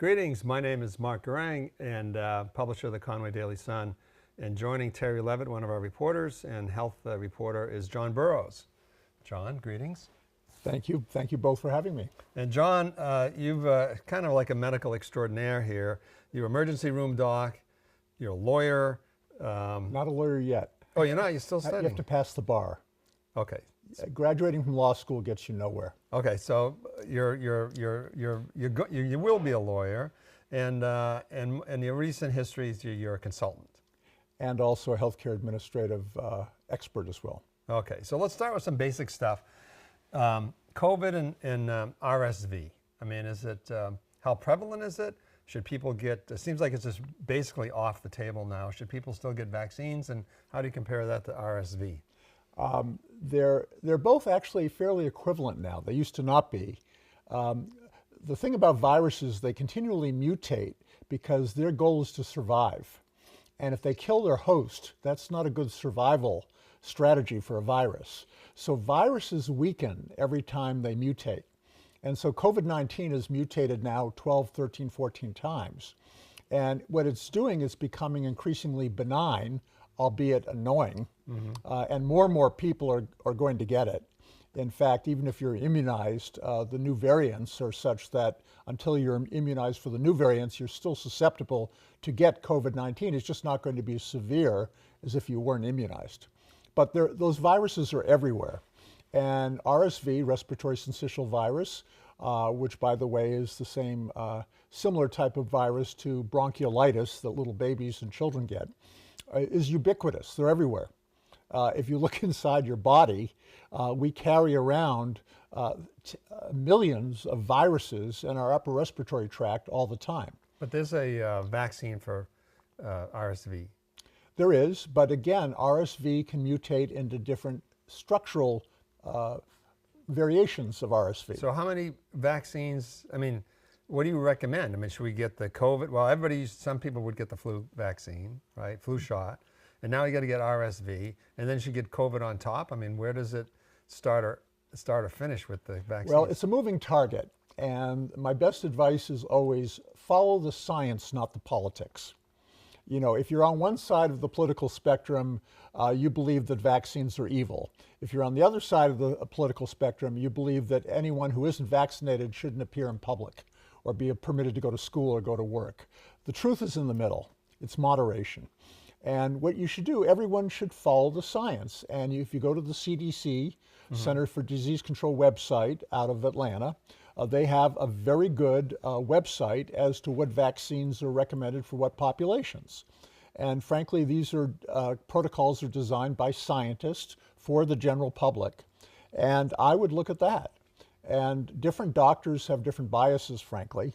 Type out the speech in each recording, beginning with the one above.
Greetings, my name is Mark Garang and publisher of the Conway Daily Sun. And joining Terry Levitt, one of our reporters and health reporter, is Jon Burroughs. Jon, greetings. Thank you. Thank you both for having me. And Jon, you've kind of like a medical extraordinaire here. You're emergency room doc, you're a lawyer. Not a lawyer yet. Oh, you're not? You're still studying? You have to pass the bar. Okay. Graduating from law school gets you nowhere. Okay, so you will be a lawyer, and your recent history is you're a consultant. And also a healthcare administrative expert as well. Okay, so let's start with some basic stuff. COVID and RSV. I mean, is it how prevalent is it? Should people get? It seems like it's just basically off the table now. Should people still get vaccines, and how do you compare that to RSV? They're both actually fairly equivalent now. They used to not be. The thing about viruses, they continually mutate because their goal is to survive. And if they kill their host, that's not a good survival strategy for a virus. So viruses weaken every time they mutate. And so COVID-19 has mutated now 12, 13, 14 times. And what it's doing is becoming increasingly benign, albeit annoying. And more people are going to get it. In fact, even if you're immunized, the new variants are such that until you're immunized for the new variants, you're still susceptible to get COVID-19. It's just not going to be as severe as if you weren't immunized. But those viruses are everywhere. And RSV, respiratory syncytial virus, which by the way is the same similar type of virus to bronchiolitis that little babies and children get, is ubiquitous. They're everywhere. If you look inside your body, we carry around millions of viruses in our upper respiratory tract all the time. But there's a vaccine for RSV. There is, but again, RSV can mutate into different structural variations of RSV. So how many vaccines, I mean, what do you recommend? I mean, should we get the COVID? Well, some people would get the flu vaccine, right? Flu shot. And now you got to get RSV, and then you should get COVID on top. I mean, where does it start or finish with the vaccine? Well, it's a moving target, and my best advice is always follow the science, not the politics. You know, if you're on one side of the political spectrum, you believe that vaccines are evil. If you're on the other side of the political spectrum, you believe that anyone who isn't vaccinated shouldn't appear in public or be permitted to go to school or go to work. The truth is in the middle. It's moderation. And what you should do, everyone should follow the science. And if you go to the CDC, Center for Disease Control website out of Atlanta, they have a very good website as to what vaccines are recommended for what populations. And frankly, these are protocols are designed by scientists for the general public. And I would look at that. And different doctors have different biases, frankly,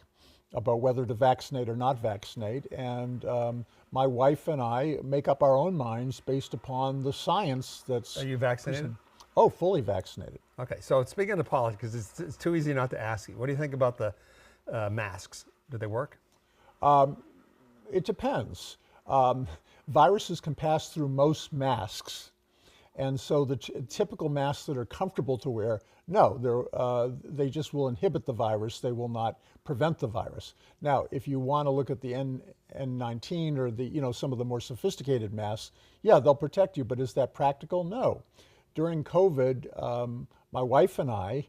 about whether to vaccinate or not vaccinate. And my wife and I make up our own minds based upon the science that's... Are you vaccinated? Oh, fully vaccinated. Okay, so speaking of politics, because it's too easy not to ask you, what do you think about the masks? Do they work? It depends. Viruses can pass through most masks. And so the typical masks that are comfortable to wear, no, they just will inhibit the virus. They will not prevent the virus. Now, if you want to look at the N19 or some of the more sophisticated masks, yeah, they'll protect you. But is that practical? No. During COVID, my wife and I,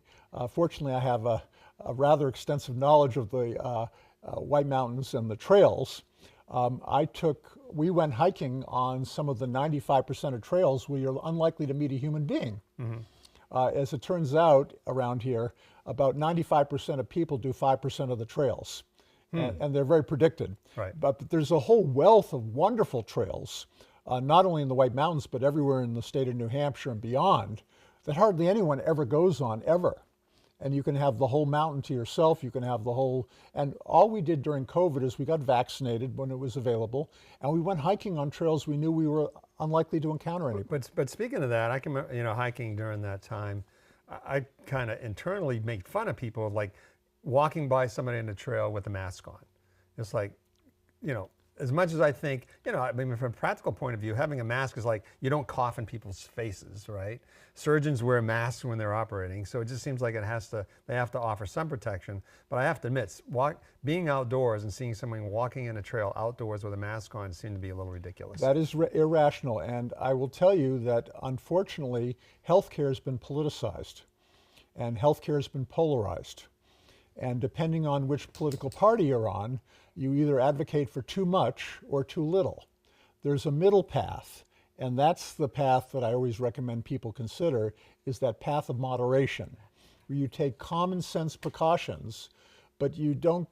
fortunately, I have a rather extensive knowledge of the White Mountains and the trails. We went hiking on some of the 95% of trails where you're unlikely to meet a human being. As it turns out around here, about 95% of people do 5% of the trails. And they're very predicted. Right. But there's a whole wealth of wonderful trails, not only in the White Mountains, but everywhere in the state of New Hampshire and beyond, that hardly anyone ever goes on, ever. And you can have the whole mountain to yourself. You can have the whole, and all we did during COVID is we got vaccinated when it was available, and we went hiking on trails we knew we were unlikely to encounter anybody. But speaking of that, I can, hiking during that time, I kind of internally made fun of people like walking by somebody on the trail with a mask on. It's like, as much as I think, I mean, from a practical point of view, having a mask is like you don't cough in people's faces, right? Surgeons wear masks when they're operating, so it just seems like they have to offer some protection. But I have to admit, being outdoors and seeing someone walking in a trail outdoors with a mask on seemed to be a little ridiculous. That is irrational, and I will tell you that unfortunately, healthcare has been politicized, and healthcare has been polarized. And depending on which political party you're on, you either advocate for too much or too little. There's a middle path, and that's the path that I always recommend people consider, is that path of moderation, where you take common sense precautions, but you don't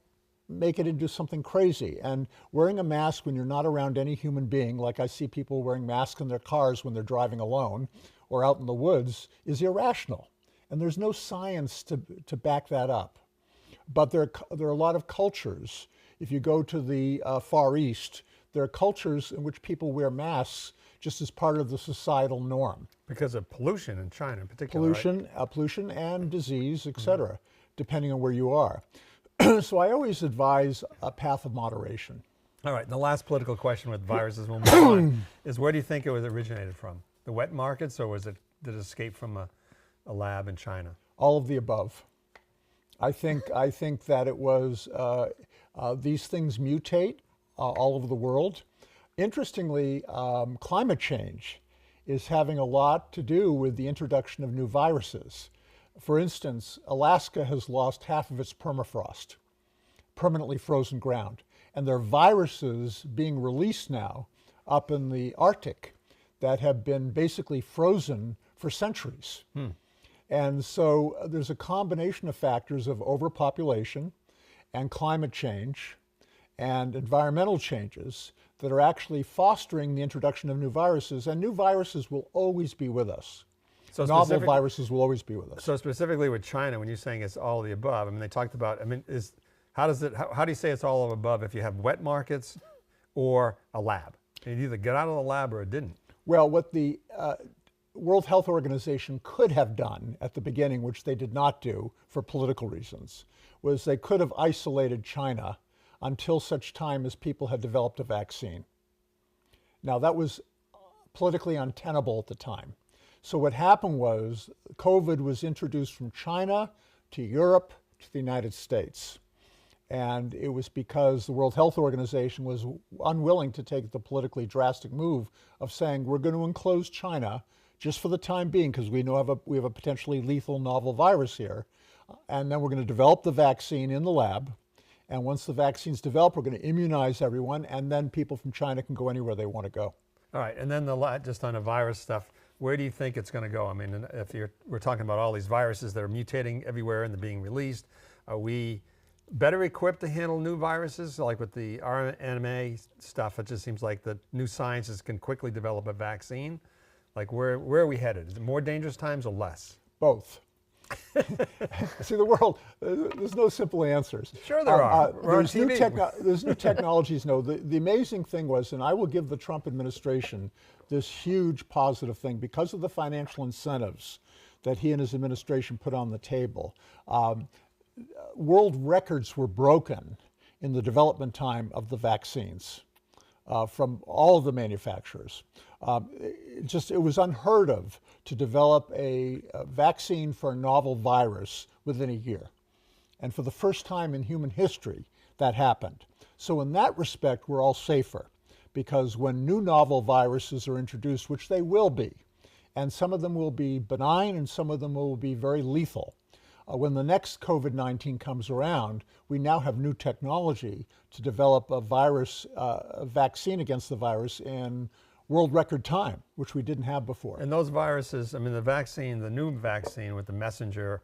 make it into something crazy. And wearing a mask when you're not around any human being, like I see people wearing masks in their cars when they're driving alone or out in the woods, is irrational. And there's no science to back that up. But there are a lot of cultures. If you go to the Far East, there are cultures in which people wear masks just as part of the societal norm. Because of pollution in China in particular. Pollution, right? Pollution and disease, et cetera, depending on where you are. So I always advise a path of moderation. All right, the last political question with viruses we'll move on is, where do you think it was originated from? The wet markets, or did it escape from a lab in China? All of the above. I think that it was, these things mutate all over the world. Interestingly, climate change is having a lot to do with the introduction of new viruses. For instance, Alaska has lost half of its permafrost, permanently frozen ground. And there are viruses being released now up in the Arctic that have been basically frozen for centuries. And so there's a combination of factors of overpopulation and climate change and environmental changes that are actually fostering the introduction of new viruses, and new viruses will always be with us. So novel viruses will always be with us. So specifically with China, when you're saying it's all of the above, I mean, they talked about, how do you say it's all of the above if you have wet markets or a lab? It either get out of the lab or it didn't. Well, what the World Health Organization could have done at the beginning, which they did not do for political reasons, was they could have isolated China until such time as people had developed a vaccine. Now, that was politically untenable at the time. So what happened was COVID was introduced from China to Europe to the United States. And it was because the World Health Organization was unwilling to take the politically drastic move of saying, we're going to enclose China just for the time being, because we have a potentially lethal novel virus here. And then we're going to develop the vaccine in the lab. And once the vaccine's developed, we're going to immunize everyone, and then people from China can go anywhere they want to go. All right, and then just on the virus stuff, where do you think it's going to go? I mean, we're talking about all these viruses that are mutating everywhere and they're being released. Are we better equipped to handle new viruses, like with the RNA stuff? It just seems like the new sciences can quickly develop a vaccine. Like, where are we headed? Is it more dangerous times or less? Both. See, the world, there's no simple answers. Sure there are. There's new technologies. No, the amazing thing was, and I will give the Trump administration this huge positive thing, because of the financial incentives that he and his administration put on the table. World records were broken in the development time of the vaccines from all of the manufacturers. It was unheard of to develop a vaccine for a novel virus within a year. And for the first time in human history, that happened. So in that respect, we're all safer, because when new novel viruses are introduced, which they will be, and some of them will be benign and some of them will be very lethal, when the next COVID-19 comes around, we now have new technology to develop a vaccine against the virus in world record time, which we didn't have before. And those viruses, I mean, the new vaccine with the messenger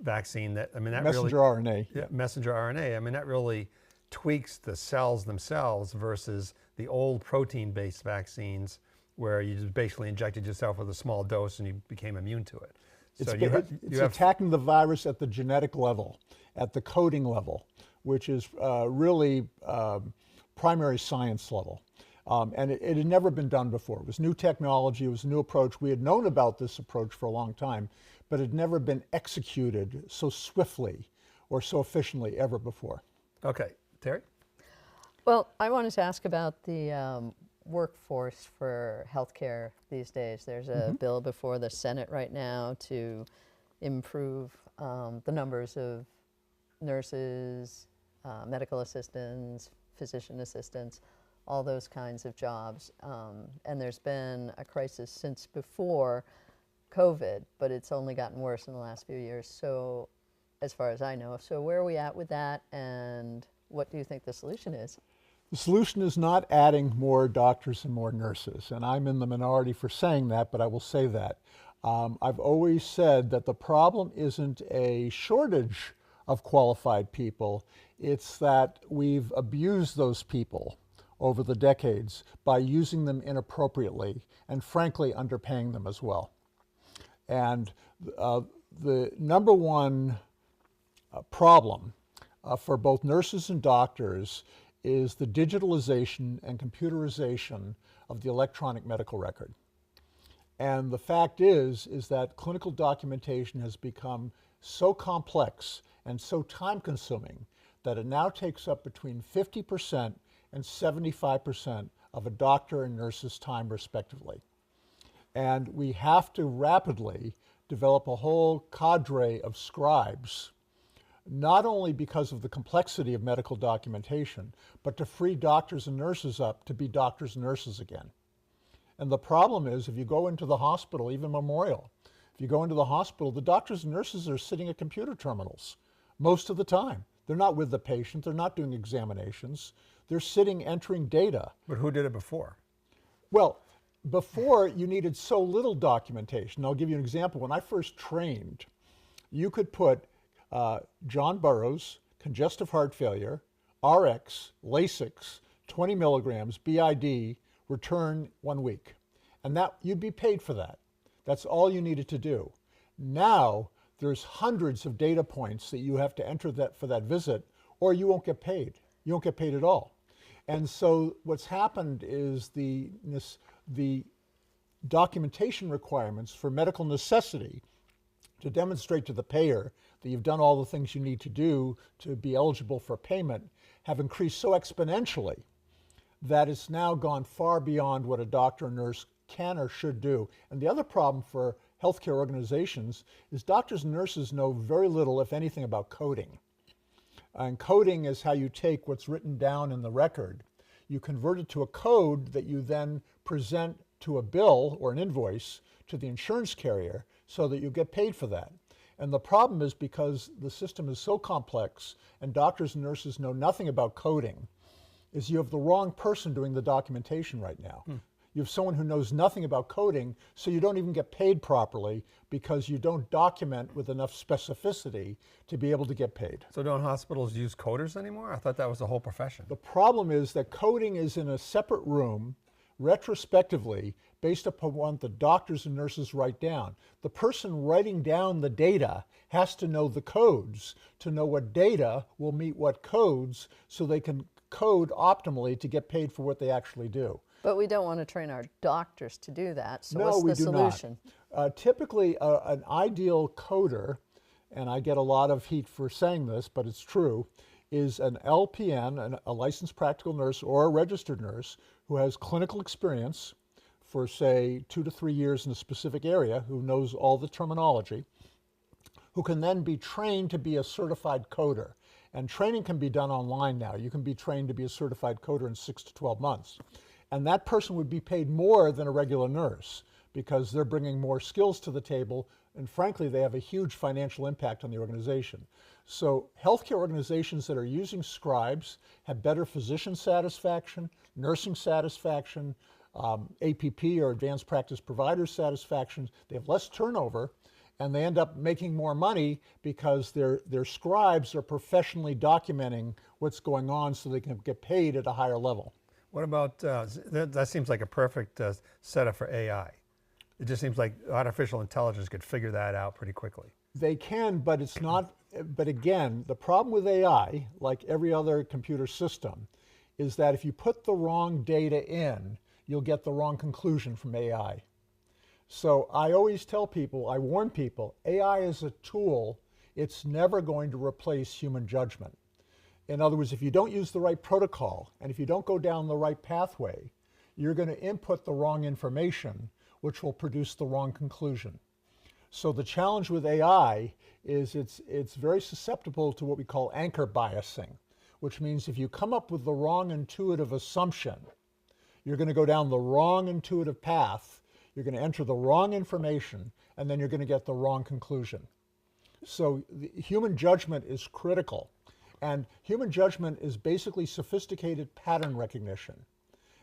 vaccine, messenger RNA. Yeah, messenger RNA, I mean, that really tweaks the cells themselves versus the old protein-based vaccines where you just basically injected yourself with a small dose and you became immune to it. It's attacking the virus at the genetic level, at the coding level, which is really primary science level. And it had never been done before. It was new technology, it was a new approach. We had known about this approach for a long time, but it had never been executed so swiftly or so efficiently ever before. Okay, Terry? Well, I wanted to ask about the workforce for healthcare these days. There's a bill before the Senate right now to improve the numbers of nurses, medical assistants, physician assistants, all those kinds of jobs. And there's been a crisis since before COVID, but it's only gotten worse in the last few years. So, as far as I know, so where are we at with that, and what do you think the solution is? The solution is not adding more doctors and more nurses, and I'm in the minority for saying that, but I will say that. I've always said that the problem isn't a shortage of qualified people, it's that we've abused those people over the decades by using them inappropriately and frankly underpaying them as well. And the number one problem for both nurses and doctors is the digitalization and computerization of the electronic medical record. And the fact is that clinical documentation has become so complex and so time-consuming that it now takes up between 50% and 75% of a doctor and nurse's time, respectively. And we have to rapidly develop a whole cadre of scribes, not only because of the complexity of medical documentation, but to free doctors and nurses up to be doctors and nurses again. And the problem is, if you go into the hospital, even Memorial, if you go into the hospital, the doctors and nurses are sitting at computer terminals most of the time. They're not with the patient, they're not doing examinations, they're sitting entering data. But who did it before? Well, before you needed so little documentation. I'll give you an example. When I first trained, you could put Jon Burroughs, congestive heart failure, RX, Lasix, 20 milligrams, BID, return 1 week. And that you'd be paid for that. That's all you needed to do. Now, there's hundreds of data points that you have to enter that for that visit, or you won't get paid. You won't get paid at all. And so what's happened is the documentation requirements for medical necessity to demonstrate to the payer that you've done all the things you need to do to be eligible for payment have increased so exponentially that it's now gone far beyond what a doctor or nurse can or should do. And the other problem for healthcare organizations is doctors and nurses know very little, if anything, about coding. And coding is how you take what's written down in the record, you convert it to a code that you then present to a bill or an invoice to the insurance carrier so that you get paid for that. And the problem is, because the system is so complex and doctors and nurses know nothing about coding, is you have the wrong person doing the documentation right now. You have someone who knows nothing about coding, so you don't even get paid properly because you don't document with enough specificity to be able to get paid. So don't hospitals use coders anymore? I thought that was the whole profession. The problem is that coding is in a separate room, retrospectively, based upon what the doctors and nurses write down. The person writing down the data has to know the codes to know what data will meet what codes so they can code optimally to get paid for what they actually do. But we don't want to train our doctors to do that, so No, what's we the do solution? not. Typically, an ideal coder, and I get a lot of heat for saying this, but it's true, is an LPN, a licensed practical nurse or a registered nurse who has clinical experience for, say, 2 to 3 years in a specific area, who knows all the terminology, who can then be trained to be a certified coder. And training can be done online now. You can be trained to be a certified coder in 6 to 12 months. And that person would be paid more than a regular nurse because they're bringing more skills to the table, and frankly, they have a huge financial impact on the organization. So healthcare organizations that are using scribes have better physician satisfaction, nursing satisfaction, APP or advanced practice provider satisfaction. They have less turnover, and they end up making more money because their scribes are professionally documenting what's going on so they can get paid at a higher level. What about, that seems like a perfect setup for AI. It just seems like artificial intelligence could figure that out pretty quickly. They can, but it's not, but again, the problem with AI, like every other computer system, is that if you put the wrong data in, you'll get the wrong conclusion from AI. So I always tell people, I warn people, AI is a tool. It's never going to replace human judgment. In other words, if you don't use the right protocol and if you don't go down the right pathway, you're going to input the wrong information, which will produce the wrong conclusion. So the challenge with AI is it's very susceptible to what we call anchor biasing, which means if you come up with the wrong intuitive assumption, you're going to go down the wrong intuitive path, you're going to enter the wrong information, and then you're going to get the wrong conclusion. So human judgment is critical. And human judgment is basically sophisticated pattern recognition.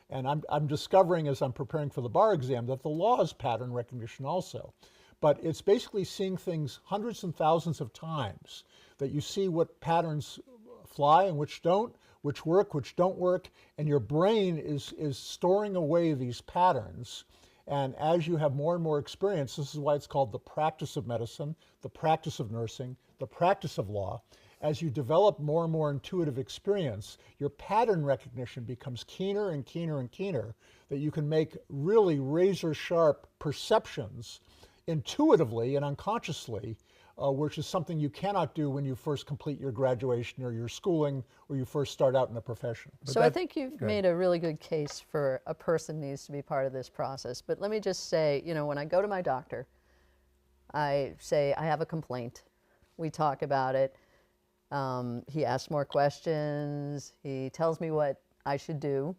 And I'm discovering as I'm preparing for the bar exam that the law is pattern recognition also. But it's basically seeing things hundreds and thousands of times, that you see what patterns fly and which don't, which work, which don't work, and your brain is storing away these patterns. And as you have more and more experience, this is why it's called the practice of medicine, the practice of nursing, the practice of law. As you develop more and more intuitive experience, your pattern recognition becomes keener and keener and keener, that you can make really razor-sharp perceptions intuitively and unconsciously, which is something you cannot do when you first complete your graduation or your schooling or you first start out in a profession. So I think you've made a really good case for a person needs to be part of this process. But let me just say, you know, when I go to my doctor, I say I have a complaint. We talk about it. He asks more questions. He tells me what I should do.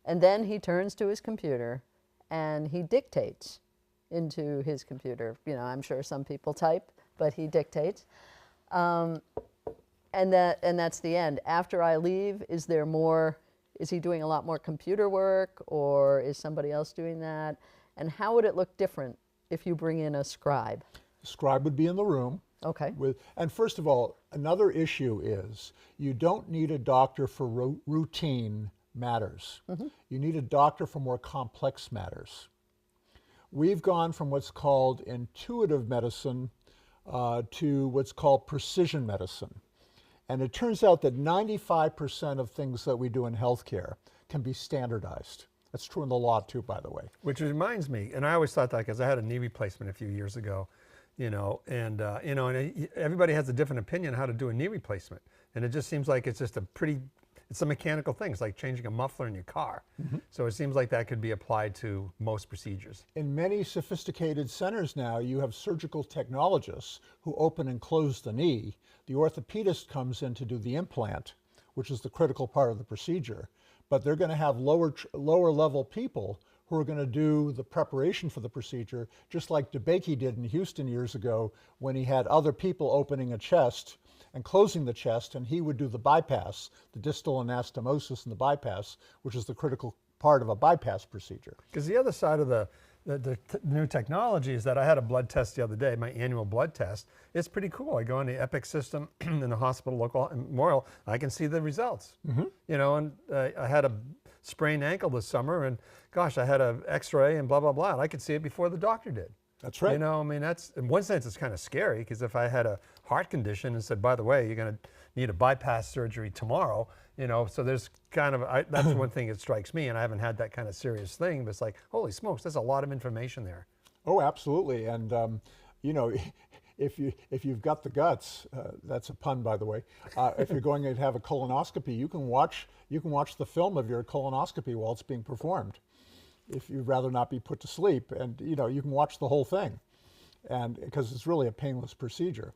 And then he turns to his computer and he dictates into his computer. You know, I'm sure some people type, but he dictates. And that's the end. After I leave, is he doing a lot more computer work, or is somebody else doing that? And how would it look different if you bring in a scribe? The scribe would be in the room. Okay. And first of all, another issue is you don't need a doctor for routine matters. Mm-hmm. You need a doctor for more complex matters. We've gone from what's called intuitive medicine to what's called precision medicine. And it turns out that 95% of things that we do in healthcare can be standardized. That's true in the law too, by the way. Which reminds me, and I always thought that because I had a knee replacement a few years ago, and everybody has a different opinion on how to do a knee replacement. And it just seems like it's just it's a mechanical thing. It's like changing a muffler in your car. Mm-hmm. So it seems like that could be applied to most procedures. In many sophisticated centers now, you have surgical technologists who open and close the knee. The orthopedist comes in to do the implant, which is the critical part of the procedure. But they're going to have lower level people who are going to do the preparation for the procedure, just like DeBakey did in Houston years ago when he had other people opening a chest and closing the chest, and he would do the bypass, the distal anastomosis and the bypass, which is the critical part of a bypass procedure. Because the other side of the new technology is that I had a blood test the other day, my annual blood test. It's pretty cool. I go on the Epic system in the hospital, local Memorial. I can see the results. Mm-hmm. And I had a sprained ankle this summer, and gosh, I had an X-ray and blah blah blah. And I could see it before the doctor did. That's right. That's in one sense it's kind of scary, because if I had a heart condition and said, by the way, you're going to need a bypass surgery tomorrow, so there's kind of, that's one thing that strikes me, and I haven't had that kind of serious thing, but it's like, holy smokes, there's a lot of information there. Oh, absolutely. And, if you've got the guts, that's a pun, by the way, if you're going to have a colonoscopy, you can watch the film of your colonoscopy while it's being performed, if you'd rather not be put to sleep. And, you can watch the whole thing, and because it's really a painless procedure.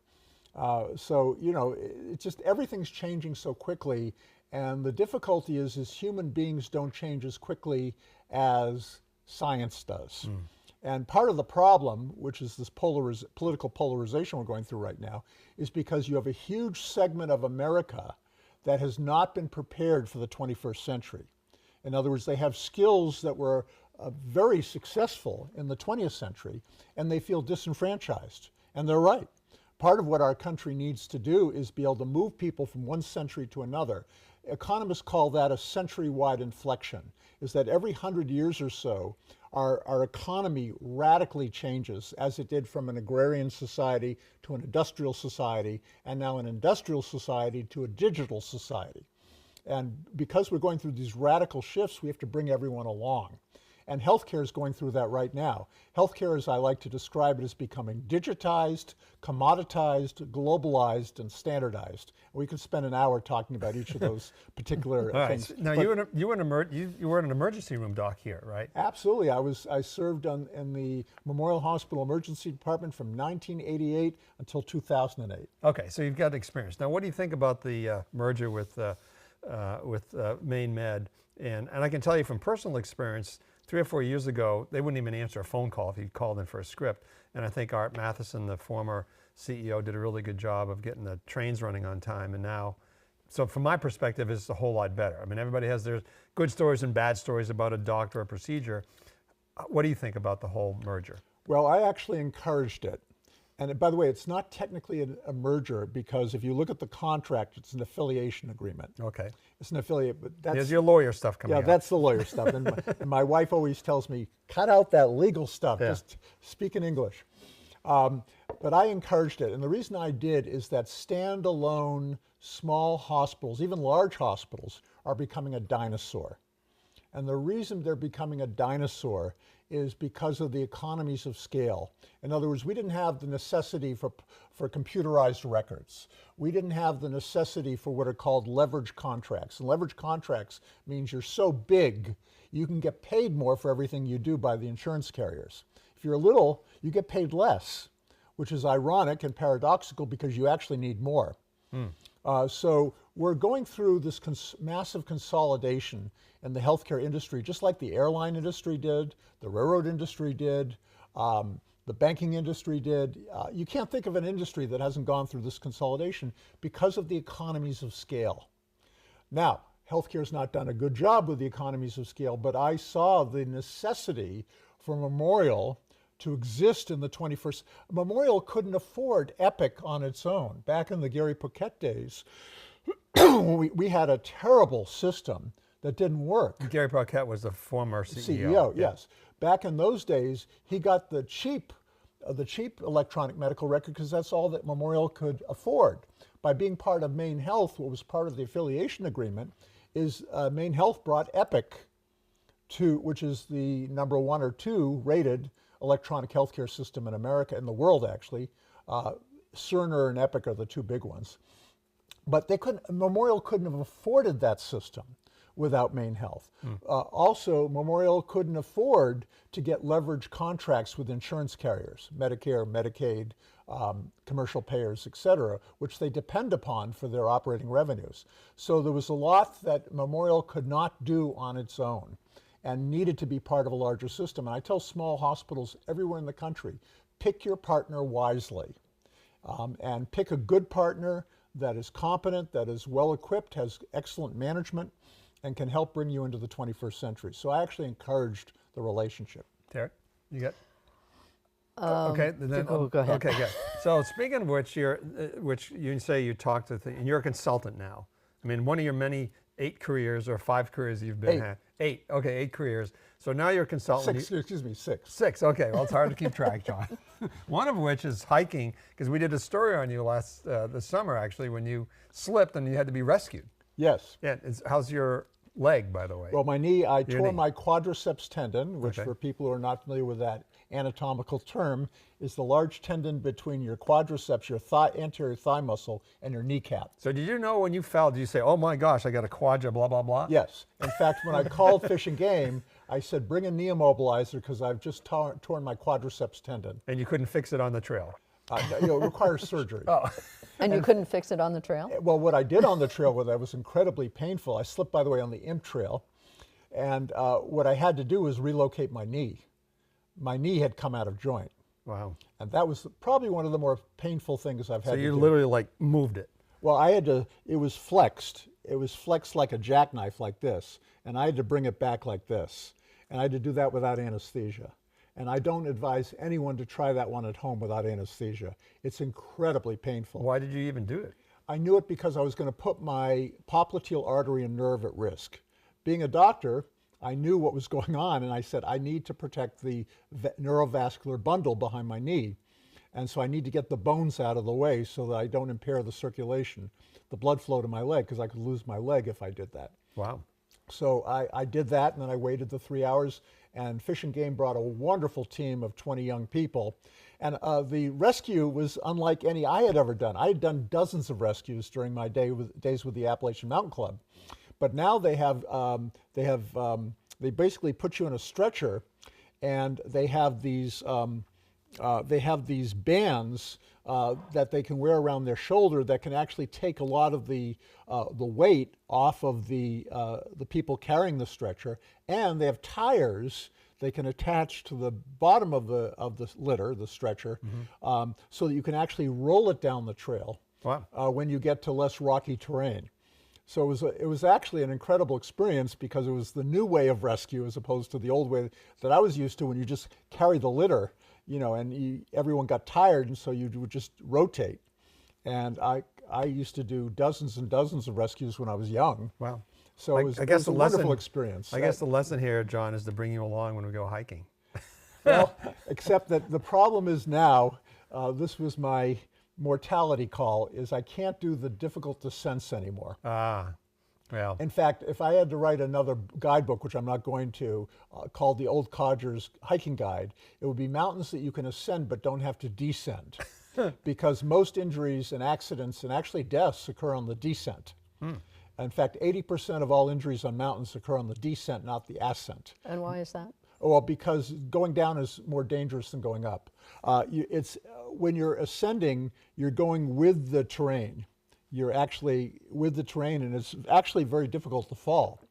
It's just everything's changing so quickly, and the difficulty is human beings don't change as quickly as science does. Mm. And part of the problem, which is this political polarization we're going through right now, is because you have a huge segment of America that has not been prepared for the 21st century. In other words, they have skills that were very successful in the 20th century, and they feel disenfranchised. And they're right. Part of what our country needs to do is be able to move people from one century to another. Economists call that a century-wide inflection, is that every 100 years or so, our economy radically changes, as it did from an agrarian society to an industrial society, and now an industrial society to a digital society. And because we're going through these radical shifts, we have to bring everyone along. And healthcare is going through that right now. Healthcare, as I like to describe it, is becoming digitized, commoditized, globalized, and standardized. We could spend an hour talking about each of those particular All right. things. Now But you were an emergency room doc here, right? absolutely. I served in the Memorial Hospital Emergency Department from 1988 until 2008. Okay, so you've got experience. Now, what do you think about the merger with Maine Med? And I can tell you from personal experience, 3 or 4 years ago, they wouldn't even answer a phone call if you called in for a script. And I think Art Matheson, the former CEO, did a really good job of getting the trains running on time. And now, so from my perspective, it's a whole lot better. I mean, everybody has their good stories and bad stories about a doctor or procedure. What do you think about the whole merger? Well, I actually encouraged it. And by the way, it's not technically a merger because if you look at the contract, it's an affiliation agreement. Okay. It's an affiliate, but that's There's your lawyer stuff coming yeah, out. that's the lawyer stuff. And my wife always tells me, cut out that legal stuff. Yeah. Just speak in English. But I encouraged it, and the reason I did is that standalone small hospitals, even large hospitals, are becoming a dinosaur. And the reason they're becoming a dinosaur is because of the economies of scale. In other words, we didn't have the necessity for computerized records. We didn't have the necessity for what are called leverage contracts. And leverage contracts means you're so big, you can get paid more for everything you do by the insurance carriers. If you're little, you get paid less, which is ironic and paradoxical because you actually need more. So we're going through this massive consolidation in the healthcare industry, just like the airline industry did, the railroad industry did, the banking industry did. You can't think of an industry that hasn't gone through this consolidation because of the economies of scale. Now, healthcare's not done a good job with the economies of scale, but I saw the necessity for Memorial to exist in the 21st. Memorial couldn't afford Epic on its own. Back in the Gary Paquette days, we had a terrible system that didn't work. Gary Paquette was the former CEO. CEO, yes. Back in those days, he got the cheap electronic medical record because that's all that Memorial could afford. By being part of Maine Health, what was part of the affiliation agreement, is Maine Health brought Epic to, which is the number 1 or 2 rated electronic healthcare system in America, in the world actually. Cerner and Epic are the 2 big ones. But Memorial couldn't have afforded that system without Maine Health. Also, Memorial couldn't afford to get leverage contracts with insurance carriers, Medicare, Medicaid, commercial payers, et cetera, which they depend upon for their operating revenues. So there was a lot that Memorial could not do on its own and needed to be part of a larger system. And I tell small hospitals everywhere in the country, pick your partner wisely and pick a good partner that is competent, that is well equipped, has excellent management, and can help bring you into the 21st century. So I actually encouraged the relationship. Derek, you got? Okay. Then, go ahead. Okay, good. So speaking of which, which you say you talked to, and you're a consultant now. I mean, one of your many 8 careers or 5 careers you've been 8. at. 8. Okay, 8 careers. So now you're a consultant. 6, excuse me, 6. 6. Okay. Well, it's hard to keep track, John. One of which is hiking, because we did a story on you this summer actually when you slipped and you had to be rescued. Yes. Yeah. How's your leg, by the way? Well, my knee, I tore knee. my quadriceps tendon, which Okay. for people who are not familiar with that anatomical term, is the large tendon between your quadriceps, your anterior thigh muscle, and your kneecap. So did you know when you fell, did you say, oh my gosh, I got a quadra, blah, blah, blah? Yes. In fact, when I called Fish and Game, I said, bring a knee immobilizer because I've just torn my quadriceps tendon. And you couldn't fix it on the trail. It requires surgery. Oh. And you couldn't fix it on the trail? Well, what I did on the trail that was incredibly painful, I slipped, by the way, on the Imp Trail. And what I had to do was relocate my knee. My knee had come out of joint. Wow. And that was probably one of the more painful things I've had So to you do. literally like moved it. Well, I had to, it was flexed. It was flexed like a jackknife like this. And I had to bring it back like this. And I had to do that without anesthesia. And I don't advise anyone to try that one at home without anesthesia. It's incredibly painful. Why did you even do it? I knew it because I was going to put my popliteal artery and nerve at risk. Being a doctor, I knew what was going on, and I said, I need to protect the neurovascular bundle behind my knee. And so I need to get the bones out of the way so that I don't impair the circulation, the blood flow to my leg, because I could lose my leg if I did that. Wow. So I did that, and then I waited the 3 hours, and Fish and Game brought a wonderful team of 20 young people. And the rescue was unlike any I had ever done. I had done dozens of rescues during my days with the Appalachian Mountain Club. But now they basically put you in a stretcher, and they have these bands that they can wear around their shoulder that can actually take a lot of the weight off of the people carrying the stretcher, and they have tires they can attach to the bottom of the litter, the stretcher, so that you can actually roll it down the trail. Wow. When you get to less rocky terrain. So it was actually an incredible experience because it was the new way of rescue as opposed to the old way that I was used to when you just carry the litter, and everyone got tired, and so you would just rotate. And I used to do dozens and dozens of rescues when I was young. Wow. So it was a wonderful experience. I guess the lesson here, John, is to bring you along when we go hiking. Well, except that the problem is now, this was my mortality call, is I can't do the difficult descents anymore. Ah, well. In fact, if I had to write another guidebook, which I'm not going to, called the Old Codger's Hiking Guide, it would be mountains that you can ascend but don't have to descend. Because most injuries and accidents and actually deaths occur on the descent. In fact, 80% of all injuries on mountains occur on the descent, not the ascent. And why is that? Well, because going down is more dangerous than going up. When you're ascending, you're going with the terrain. You're actually with the terrain, and it's actually very difficult to fall.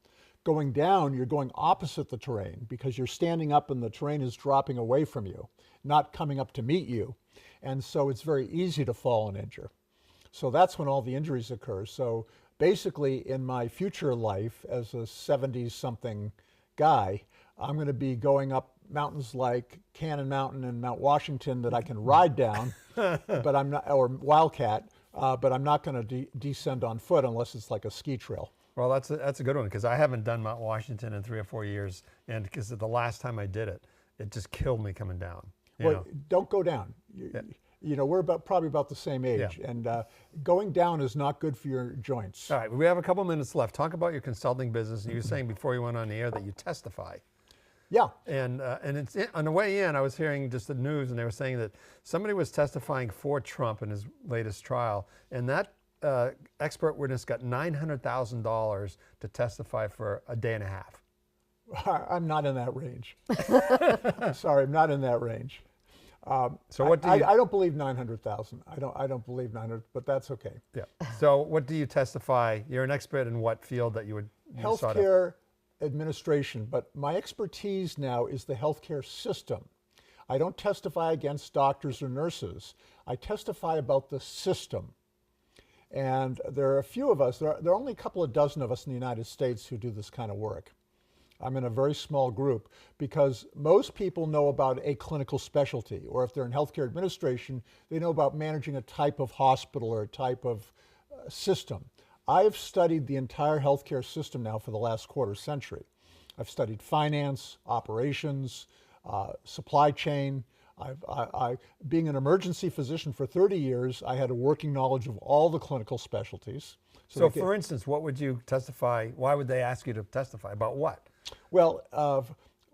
Going down, you're going opposite the terrain because you're standing up and the terrain is dropping away from you, not coming up to meet you. And so it's very easy to fall and injure. So that's when all the injuries occur. So basically, in my future life as a 70-something guy, I'm going to be going up mountains like Cannon Mountain and Mount Washington that I can ride down, but I'm not, or Wildcat, but I'm not going to descend on foot unless it's like a ski trail. Well, that's a good one because I haven't done Mount Washington in 3 or 4 years, and because the last time I did it, it just killed me coming down. Don't go down. We're probably about the same age, and going down is not good for your joints. All right, we have a couple minutes left. Talk about your consulting business. And you were saying before you went on the air that you testify. Yeah. And it's on the way in, I was hearing just the news, and they were saying that somebody was testifying for Trump in his latest trial, and that expert witness got $900,000 to testify for a day and a half. I'm not in that range. Sorry, I'm not in that range. So what do you? I don't believe 900,000. I don't believe 900, but that's okay. Yeah. So what do you testify? You're an expert in what field that you would? Healthcare administration, but my expertise now is the healthcare system. I don't testify against doctors or nurses. I testify about the system. And there are a few of us, there are only a couple of dozen of us in the United States who do this kind of work. I'm in a very small group because most people know about a clinical specialty, or if they're in healthcare administration, they know about managing a type of hospital or a type of system. I've studied the entire healthcare system now for the last quarter century. I've studied finance, operations, supply chain. Being an emergency physician for 30 years, I had a working knowledge of all the clinical specialties. So for instance, what would you testify? Why would they ask you to testify? About what? Well,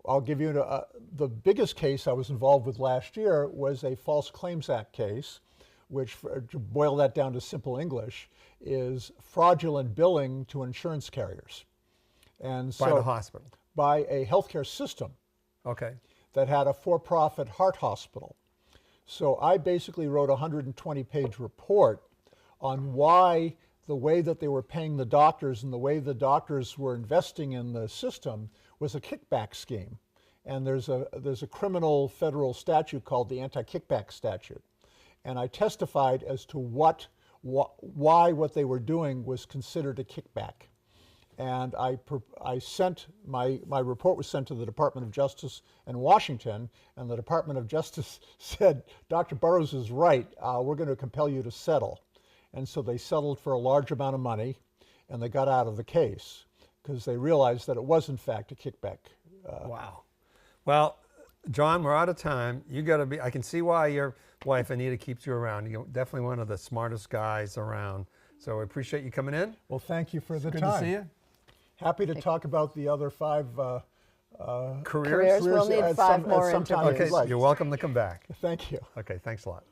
I'll give you the biggest case I was involved with last year was a False Claims Act case, which, to boil that down to simple English, is fraudulent billing to insurance carriers. And so, by the hospital? By a healthcare system. Okay. That had a for-profit heart hospital. So I basically wrote a 120-page report on why the way that they were paying the doctors and the way the doctors were investing in the system was a kickback scheme. And there's a criminal federal statute called the anti-kickback statute. And I testified as to why what they were doing was considered a kickback. And I sent, my report was sent to the Department of Justice in Washington, and the Department of Justice said, Dr. Burroughs is right, we're going to compel you to settle. And so they settled for a large amount of money, and they got out of the case because they realized that it was in fact a kickback. Wow. Well, John, we're out of time. You got to be, I can see why your wife Anita keeps you around. You're definitely one of the smartest guys around. So I appreciate you coming in. Well, thank you for the Good time. to see you. Happy to talk about the other 5 Careers? We'll need at 5 some more time interviews. if you'd Okay, like. you're welcome to come back. Thank you. Okay, thanks a lot.